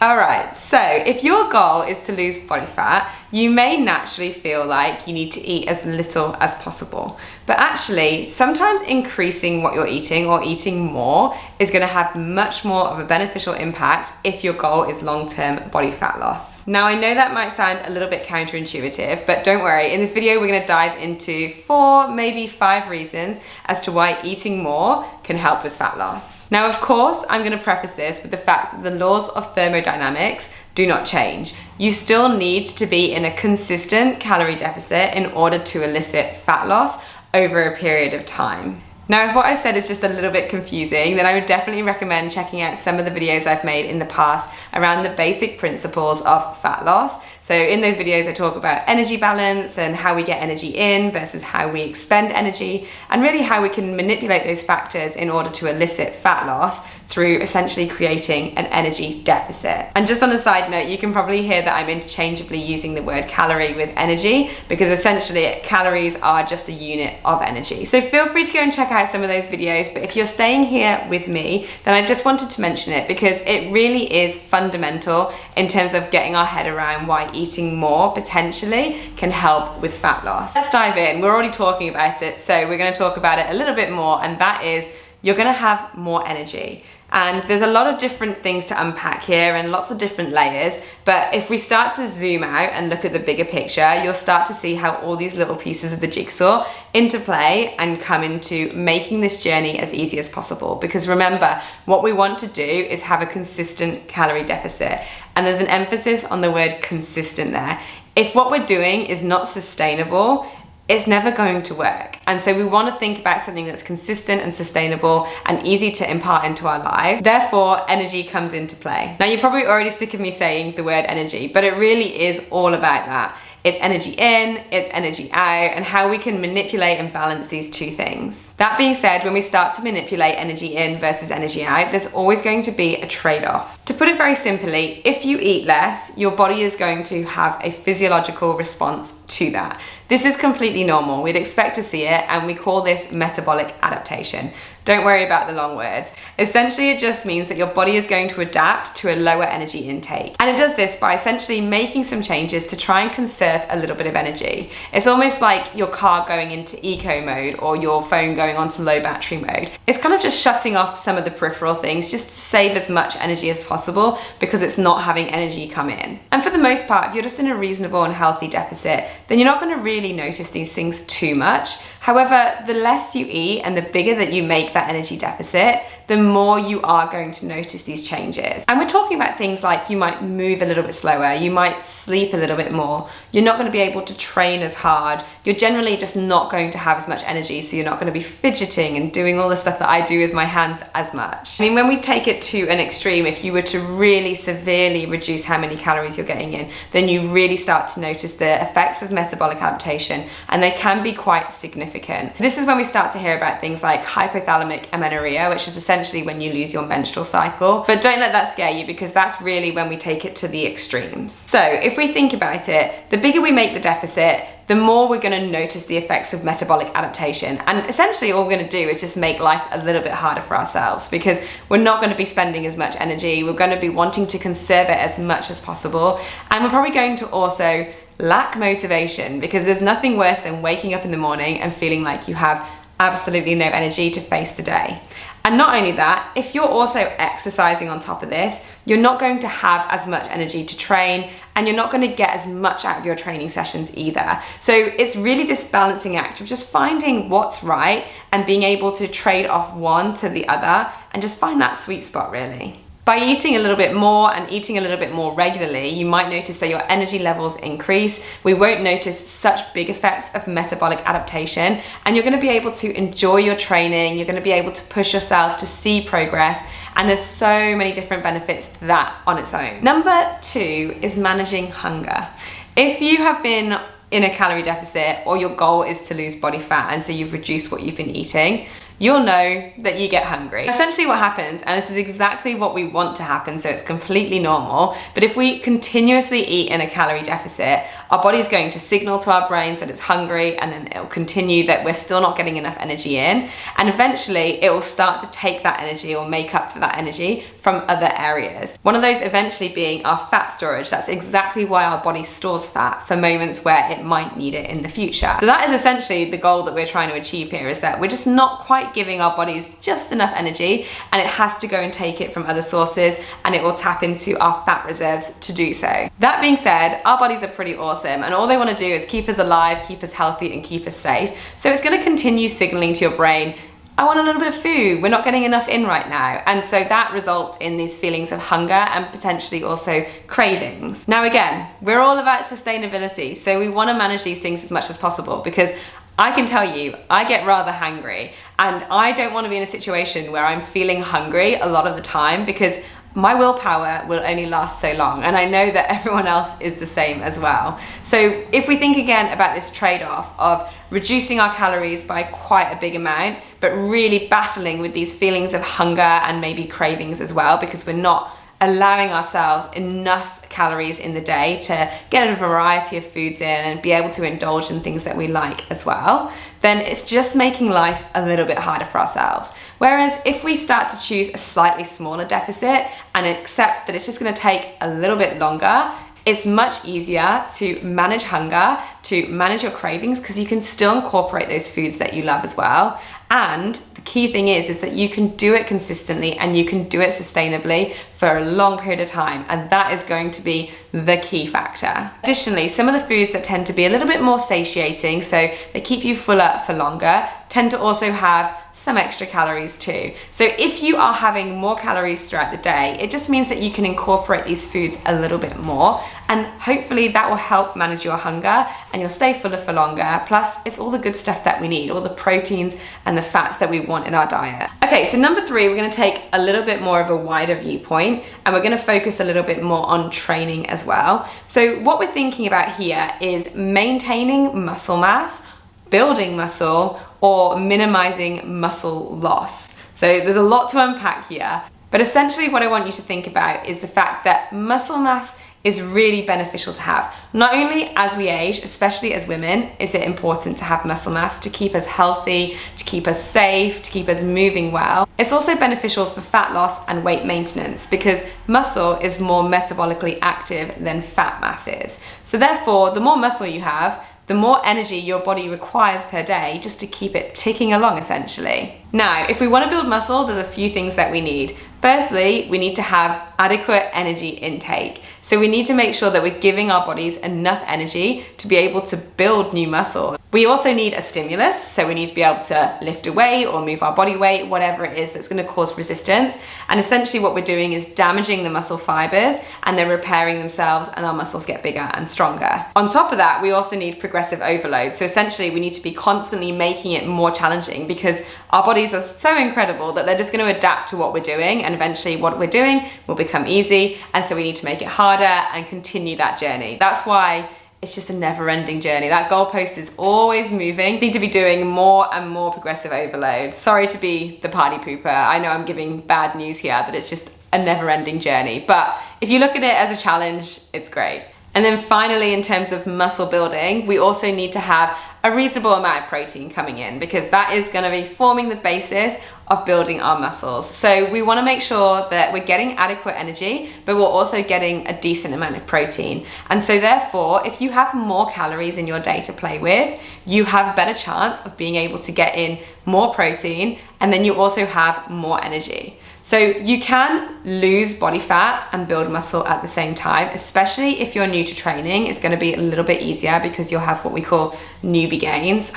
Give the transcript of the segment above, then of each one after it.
Alright, so if your goal is to lose body fat, you may naturally feel like you need to eat as little as possible. But actually, sometimes increasing what you're eating or eating more is going to have much more of a beneficial impact if your goal is long-term body fat loss. Now, I know that might sound a little bit counterintuitive, but don't worry. In this video, we're going to dive into 4, maybe 5 reasons as to why eating more can help with fat loss. Now, of course, I'm going to preface this with the fact that the laws of thermodynamics do not change. You still need to be in a consistent calorie deficit in order to elicit fat loss over a period of time. Now, if what I said is just a little bit confusing, then I would definitely recommend checking out some of the videos I've made in the past around the basic principles of fat loss. So in those videos, I talk about energy balance and how we get energy in versus how we expend energy, and really how we can manipulate those factors in order to elicit fat loss through essentially creating an energy deficit. And just on a side note, you can probably hear that I'm interchangeably using the word calorie with energy, because essentially calories are just a unit of energy. So feel free to go and check out some of those videos, but if you're staying here with me, then I just wanted to mention it because it really is fundamental in terms of getting our head around why eating more potentially can help with fat loss. Let's dive in. We're already talking about it, so we're going to talk about it a little bit more, and that is you're going to have more energy. And there's a lot of different things to unpack here and lots of different layers, but if we start to zoom out and look at the bigger picture, you'll start to see how all these little pieces of the jigsaw interplay and come into making this journey as easy as possible. Because remember, what we want to do is have a consistent calorie deficit, and there's an emphasis on the word consistent there. If what we're doing is not sustainable, it's never going to work. And so we want to think about something that's consistent and sustainable and easy to impart into our lives. Therefore, energy comes into play. Now, you're probably already sick of me saying the word energy, but it really is all about that. It's energy in, it's energy out, and how we can manipulate and balance these two things. That being said, when we start to manipulate energy in versus energy out, there's always going to be a trade-off. To put it very simply, if you eat less, your body is going to have a physiological response to that. This is completely normal. We'd expect to see it, and we call this metabolic adaptation. Don't worry about the long words. Essentially, it just means that your body is going to adapt to a lower energy intake. And it does this by essentially making some changes to try and conserve a little bit of energy. It's almost like your car going into eco mode or your phone going onto low battery mode. It's kind of just shutting off some of the peripheral things just to save as much energy as possible because it's not having energy come in. And for the most part, if you're just in a reasonable and healthy deficit, then you're not going to really notice these things too much. However, the less you eat and the bigger that you make that energy deficit, the more you are going to notice these changes. And we're talking about things like you might move a little bit slower, you might sleep a little bit more, you're not going to be able to train as hard, you're generally just not going to have as much energy, so you're not going to be fidgeting and doing all the stuff that I do with my hands as much. I mean, when we take it to an extreme, if you were to really severely reduce how many calories you're getting in, then you really start to notice the effects of metabolic adaptation, and they can be quite significant. This is when we start to hear about things like hypothalamic amenorrhea, which is essentially when you lose your menstrual cycle. But don't let that scare you, because that's really when we take it to the extremes. So if we think about it, the bigger we make the deficit, the more we're going to notice the effects of metabolic adaptation. And essentially all we're going to do is just make life a little bit harder for ourselves, because we're not going to be spending as much energy, we're going to be wanting to conserve it as much as possible, and we're probably going to also lack motivation, because there's nothing worse than waking up in the morning and feeling like you have absolutely no energy to face the day. And not only that, if you're also exercising on top of this, you're not going to have as much energy to train, and you're not going to get as much out of your training sessions either. So it's really this balancing act of just finding what's right and being able to trade off one to the other and just find that sweet spot, really. By eating a little bit more and eating a little bit more regularly, you might notice that your energy levels increase. We won't notice such big effects of metabolic adaptation, and you're going to be able to enjoy your training, you're going to be able to push yourself to see progress, and there's so many different benefits to that on its own. Number 2 is managing hunger. If you have been in a calorie deficit, or your goal is to lose body fat, and so you've reduced what you've been eating, you'll know that you get hungry. Essentially what happens, and this is exactly what we want to happen, so it's completely normal, but if we continuously eat in a calorie deficit, our body's going to signal to our brains that it's hungry, and then it'll continue that we're still not getting enough energy in, and eventually it will start to take that energy or make up for that energy from other areas. One of those eventually being our fat storage. That's exactly why our body stores fat for moments where it might need it in the future. So that is essentially the goal that we're trying to achieve here, is that we're just not quite giving our bodies just enough energy, and it has to go and take it from other sources, and it will tap into our fat reserves to do so. That being said, our bodies are pretty awesome, and all they want to do is keep us alive, keep us healthy, and keep us safe. So it's going to continue signaling to your brain, I want a little bit of food, we're not getting enough in right now. And so that results in these feelings of hunger and potentially also cravings. Now again, we're all about sustainability, so we want to manage these things as much as possible, because I can tell you, I get rather hangry, and I don't want to be in a situation where I'm feeling hungry a lot of the time, because my willpower will only last so long, and I know that everyone else is the same as well. So if we think again about this trade-off of reducing our calories by quite a big amount, but really battling with these feelings of hunger and maybe cravings as well, because we're not allowing ourselves enough calories in the day to get a variety of foods in and be able to indulge in things that we like as well, then it's just making life a little bit harder for ourselves. Whereas if we start to choose a slightly smaller deficit and accept that it's just going to take a little bit longer, it's much easier to manage hunger, to manage your cravings, because you can still incorporate those foods that you love as well. And the key thing is that you can do it consistently, and you can do it sustainably for a long period of time, and that is going to be the key factor. Additionally, some of the foods that tend to be a little bit more satiating, so they keep you fuller for longer, tend to also have some extra calories too. So if you are having more calories throughout the day, it just means that you can incorporate these foods a little bit more, and hopefully that will help manage your hunger and you'll stay fuller for longer. Plus, it's all the good stuff that we need, all the proteins and the fats that we want in our diet. Okay, so number 3, we're going to take a little bit more of a wider viewpoint, and we're going to focus a little bit more on training as well. So what we're thinking about here is maintaining muscle mass, building muscle, or minimizing muscle loss. So there's a lot to unpack here, but essentially what I want you to think about is the fact that muscle mass is really beneficial to have. Not only as we age, especially as women, is it important to have muscle mass to keep us healthy, to keep us safe, to keep us moving well. It's also beneficial for fat loss and weight maintenance, because muscle is more metabolically active than fat mass is. So therefore, the more muscle you have, the more energy your body requires per day just to keep it ticking along, essentially. Now, if we want to build muscle, there's a few things that we need. Firstly, we need to have adequate energy intake. So we need to make sure that we're giving our bodies enough energy to be able to build new muscle. We also need a stimulus, so we need to be able to lift a weight or move our body weight, whatever it is that's going to cause resistance. And essentially what we're doing is damaging the muscle fibers, and they're repairing themselves, and our muscles get bigger and stronger. On top of that, we also need progressive overload. So essentially we need to be constantly making it more challenging, because our bodies are so incredible that they're just going to adapt to what we're doing, and eventually what we're doing will become easy. And so we need to make it harder and continue that journey. That's why it's just a never-ending journey. That goalpost is always moving. You need to be doing more and more progressive overload. Sorry to be the party pooper. I know I'm giving bad news here, that it's just a never-ending journey. But if you look at it as a challenge, it's great. And then finally, in terms of muscle building, we also need to have a reasonable amount of protein coming in, because that is going to be forming the basis of building our muscles. So we want to make sure that we're getting adequate energy, but we're also getting a decent amount of protein. And so therefore, if you have more calories in your day to play with, you have a better chance of being able to get in more protein, and then you also have more energy. So you can lose body fat and build muscle at the same time, especially if you're new to training. It's going to be a little bit easier because you'll have what we call newbie gains.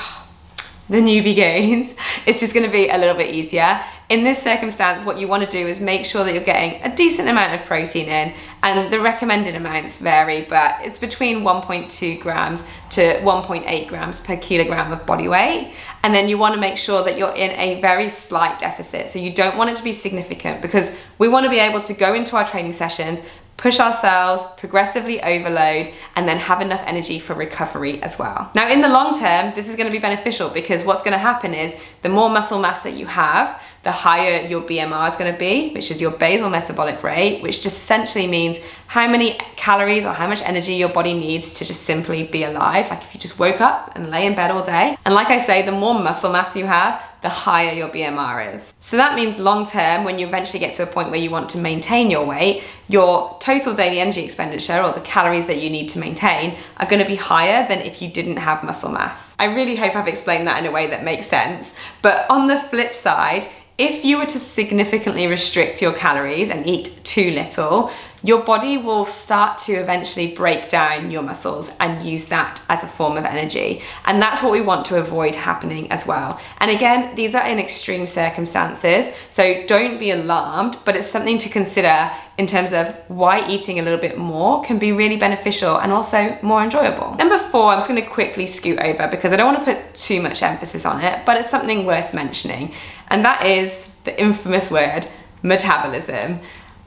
The newbie gains. It's just going to be a little bit easier. In this circumstance, what you want to do is make sure that you're getting a decent amount of protein in, and the recommended amounts vary, but it's between 1.2 grams to 1.8 grams per kilogram of body weight. And then you want to make sure that you're in a very slight deficit. So you don't want it to be significant, because we want to be able to go into our training sessions, push ourselves, progressively overload, and then have enough energy for recovery as well. Now, in the long term, this is going to be beneficial because what's going to happen is the more muscle mass that you have, the higher your BMR is going to be, which is your basal metabolic rate, which just essentially means how many calories or how much energy your body needs to just simply be alive. Like if you just woke up and lay in bed all day. And like I say, the more muscle mass you have, the higher your BMR is. So that means long term, when you eventually get to a point where you want to maintain your weight, your total daily energy expenditure, or the calories that you need to maintain, are going to be higher than if you didn't have muscle mass. I really hope I've explained that in a way that makes sense. But on the flip side, if you were to significantly restrict your calories and eat too little, your body will start to eventually break down your muscles and use that as a form of energy. And that's what we want to avoid happening as well. And again, these are in extreme circumstances, so don't be alarmed, but it's something to consider in terms of why eating a little bit more can be really beneficial and also more enjoyable. Number 4, I'm just going to quickly scoot over because I don't want to put too much emphasis on it, but it's something worth mentioning. And that is the infamous word, metabolism.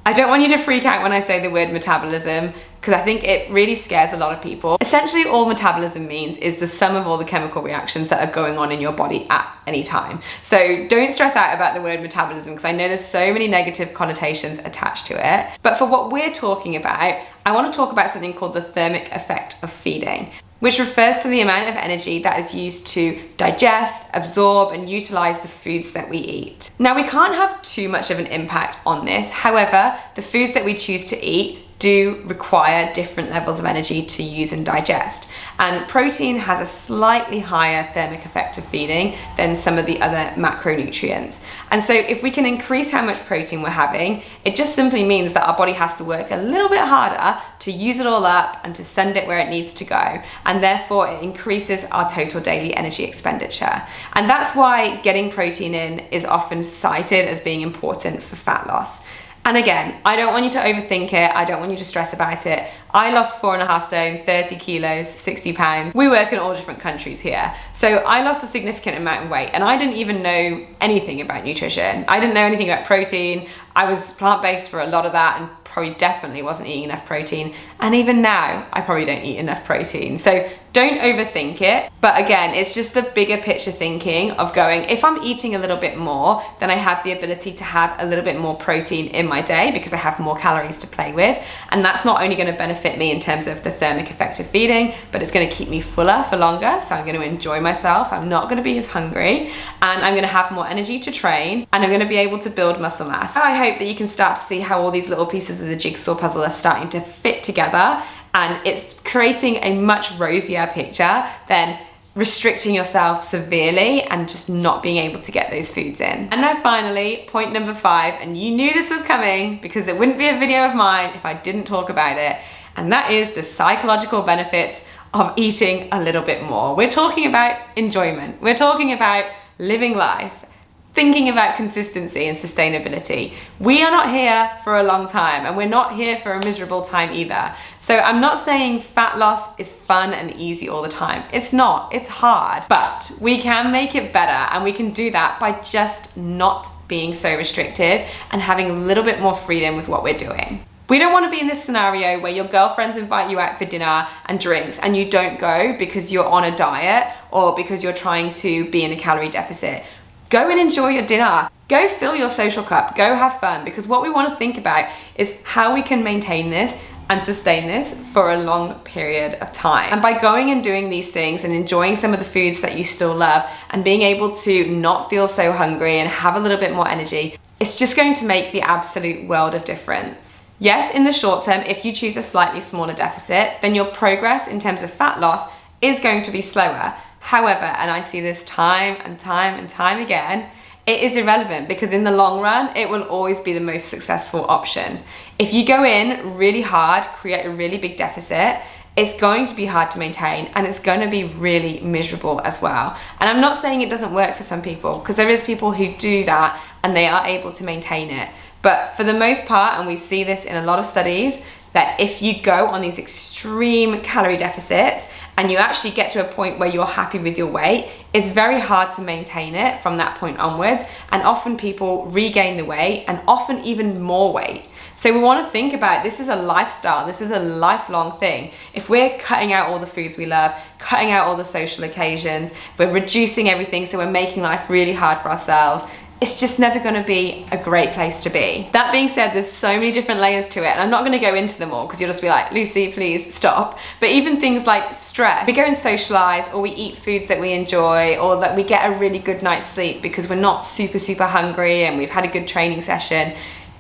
I don't want you to freak out when I say the word metabolism because I think it really scares a lot of people. Essentially, all metabolism means is the sum of all the chemical reactions that are going on in your body at any time. So don't stress out about the word metabolism because I know there's so many negative connotations attached to it. But for what we're talking about, I want to talk about something called the thermic effect of feeding, which refers to the amount of energy that is used to digest, absorb, and utilize the foods that we eat. Now, we can't have too much of an impact on this. However, the foods that we choose to eat do require different levels of energy to use and digest. And protein has a slightly higher thermic effect of feeding than some of the other macronutrients. And so if we can increase how much protein we're having, it just simply means that our body has to work a little bit harder to use it all up and to send it where it needs to go. And therefore it increases our total daily energy expenditure. And that's why getting protein in is often cited as being important for fat loss. And again, I don't want you to overthink it. I don't want you to stress about it. I lost 4.5 stone, 30 kilos, 60 pounds. We work in all different countries here. So I lost a significant amount of weight and I didn't even know anything about nutrition. I didn't know anything about protein. I was plant-based for a lot of that and probably definitely wasn't eating enough protein. And even now, I probably don't eat enough protein. So don't overthink it. But again, it's just the bigger picture thinking of going, if I'm eating a little bit more, then I have the ability to have a little bit more protein in my day because I have more calories to play with. And that's not only going to benefit me in terms of the thermic effect of feeding, but it's going to keep me fuller for longer. So I'm going to enjoy myself. I'm not going to be as hungry and I'm going to have more energy to train and I'm going to be able to build muscle mass. I hope that you can start to see how all these little pieces of the jigsaw puzzle are starting to fit together, and it's creating a much rosier picture than restricting yourself severely and just not being able to get those foods in. And now finally, point number 5, and you knew this was coming because it wouldn't be a video of mine if I didn't talk about it, and that is the psychological benefits of eating a little bit more. We're talking about enjoyment. We're talking about living life, thinking about consistency and sustainability. We are not here for a long time and we're not here for a miserable time either. So I'm not saying fat loss is fun and easy all the time. It's not, it's hard, but we can make it better and we can do that by just not being so restrictive and having a little bit more freedom with what we're doing. We don't want to be in this scenario where your girlfriends invite you out for dinner and drinks and you don't go because you're on a diet or because you're trying to be in a calorie deficit. Go and enjoy your dinner. Go fill your social cup. Go have fun, because what we want to think about is how we can maintain this and sustain this for a long period of time. And by going and doing these things and enjoying some of the foods that you still love and being able to not feel so hungry and have a little bit more energy, it's just going to make the absolute world of difference. Yes, in the short term, if you choose a slightly smaller deficit, then your progress in terms of fat loss is going to be slower. However, and I see this time and time again, it is irrelevant because in the long run, it will always be the most successful option. If you go in really hard, create a really big deficit, it's going to be hard to maintain and it's going to be really miserable as well. And I'm not saying it doesn't work for some people, because there is people who do that and they are able to maintain it. But for the most part, and we see this in a lot of studies, that if you go on these extreme calorie deficits and you actually get to a point where you're happy with your weight, it's very hard to maintain it from that point onwards. And often people regain the weight and often even more weight. So we want to think about this is a lifestyle, this is a lifelong thing. If we're cutting out all the foods we love, cutting out all the social occasions, we're reducing everything, so we're making life really hard for ourselves, it's just never going to be a great place to be. That being said, there's so many different layers to it, and I'm not going to go into them all because you'll just be like, Lucy, please stop. But even things like stress, we go and socialize, or we eat foods that we enjoy, or that we get a really good night's sleep because we're not super hungry and we've had a good training session.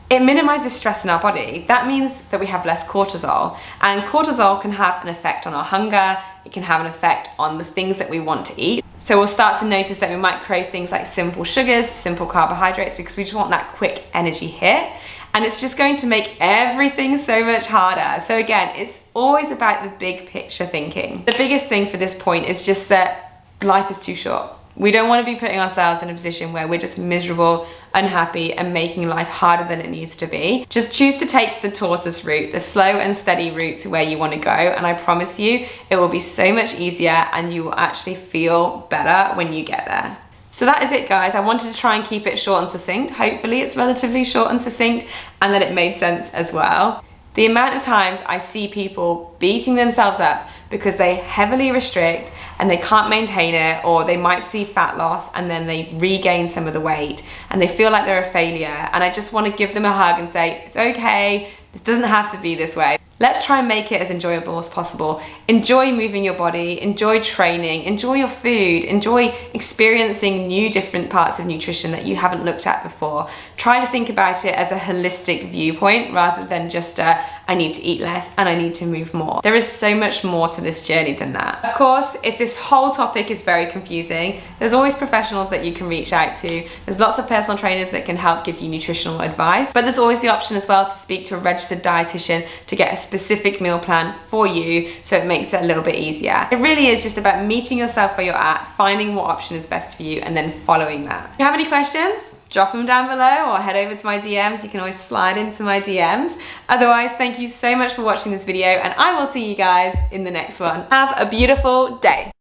It minimizes stress in our body. That means that we have less cortisol, and cortisol can have an effect on our hunger. It can have an effect on the things that we want to eat. So we'll start to notice that we might crave things like simple sugars, simple carbohydrates, because we just want that quick energy hit. And it's just going to make everything so much harder. So again, it's always about the big picture thinking. The biggest thing for this point is just that life is too short. We don't want to be putting ourselves in a position where we're just miserable, unhappy, and making life harder than it needs to be. Just choose to take the tortoise route, the slow and steady route to where you want to go, and I promise you, it will be so much easier and you will actually feel better when you get there. So that is it, guys. I wanted to try and keep it short and succinct. Hopefully it's relatively short and succinct, and that it made sense as well. The amount of times I see people beating themselves up because they heavily restrict and they can't maintain it, or they might see fat loss and then they regain some of the weight and they feel like they're a failure, and I just want to give them a hug and say, it's okay, this doesn't have to be this way. Let's try and make it as enjoyable as possible. Enjoy moving your body, enjoy training, enjoy your food, enjoy experiencing new different parts of nutrition that you haven't looked at before. Try to think about it as a holistic viewpoint rather than just I need to eat less and I need to move more. There is so much more to this journey than that. Of course, if this whole topic is very confusing, there's always professionals that you can reach out to. There's lots of personal trainers that can help give you nutritional advice, but there's always the option as well to speak to a registered dietitian to get a specific meal plan for you, so it makes it a little bit easier. It really is just about meeting yourself where you're at, finding what option is best for you, and then following that. If you have any questions, drop them down below or head over to my DMs. You can always slide into my DMs. Otherwise, thank you so much for watching this video, and I will see you guys in the next one. Have a beautiful day.